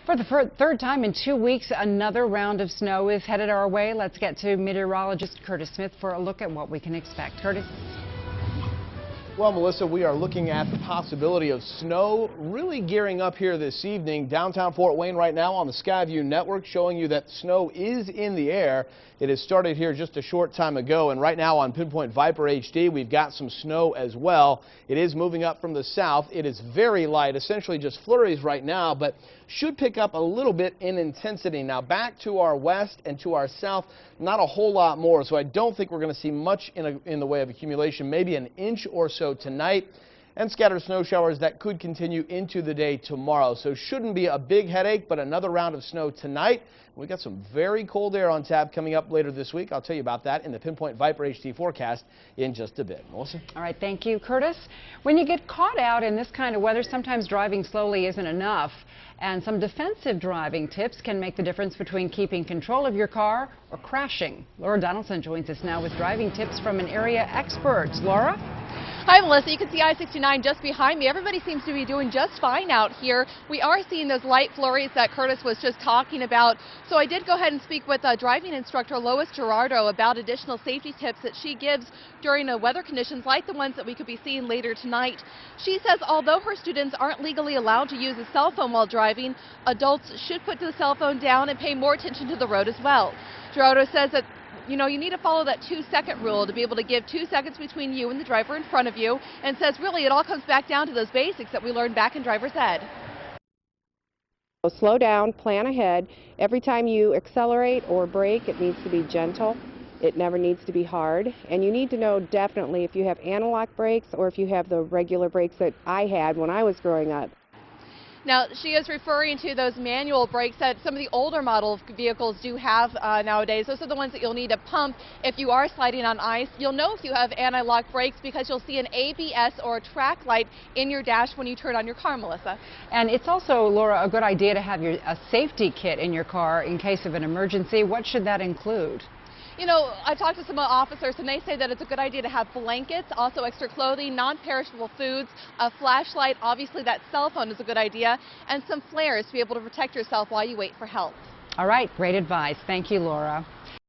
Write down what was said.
For the third time in 2 weeks, another round of snow is headed our way. Let's get to meteorologist Curtis Smith for a look at what we can expect. Curtis? Well, Melissa, we are looking at the possibility of snow really gearing up here this evening. Downtown Fort Wayne right now on the Skyview network showing you that snow is in the air. It has started here just a short time ago, and right now on Pinpoint Viper HD, we've got some snow as well. It is moving up from the south. It is very light, essentially just flurries right now, but should pick up a little bit in intensity. Now back to our west and to our south, not a whole lot more, so I don't think we're going to see much in the way of accumulation, maybe an inch or so tonight, and scattered snow showers that could continue into the day tomorrow. So shouldn't be a big headache, but another round of snow tonight. We got some very cold air on tap coming up later this week. I'll tell you about that in the Pinpoint Viper HD forecast in just a bit. Melissa? All right, thank you, Curtis. When you get caught out in this kind of weather, sometimes driving slowly isn't enough. And some defensive driving tips can make the difference between keeping control of your car or crashing. Laura Donaldson joins us now with driving tips from an area expert. Laura? Hi, Melissa. You can see I-69 just behind me. Everybody seems to be doing just fine out here. We are seeing those light flurries that Curtis was just talking about. So I did go ahead and speak with driving instructor Lois Gerardo about additional safety tips that she gives during weather conditions like the ones that we could be seeing later tonight. She says although her students aren't legally allowed to use a cell phone while driving, adults should put the cell phone down and pay more attention to the road as well. Gerardo says that you need to follow that 2-second rule to be able to give 2 seconds between you and the driver in front of you, and says really it all comes back down to those basics that we learned back in driver's ed. Slow down, plan ahead. Every time you accelerate or brake, it needs to be gentle. It never needs to be hard. And you need to know definitely if you have analog brakes or if you have the regular brakes that I had when I was growing up. Now, she is referring to those manual brakes that some of the older model vehicles do have nowadays. Those are the ones that you'll need to pump if you are sliding on ice. You'll know if you have anti-lock brakes because you'll see an ABS or a track light in your dash when you turn on your car, Melissa. And it's also, Laura, a good idea to have a safety kit in your car in case of an emergency. What should that include? I talked to some officers and they say that it's a good idea to have blankets, also extra clothing, non-perishable foods, a flashlight, obviously that cell phone is a good idea, and some flares to be able to protect yourself while you wait for help. All right, great advice. Thank you, Laura.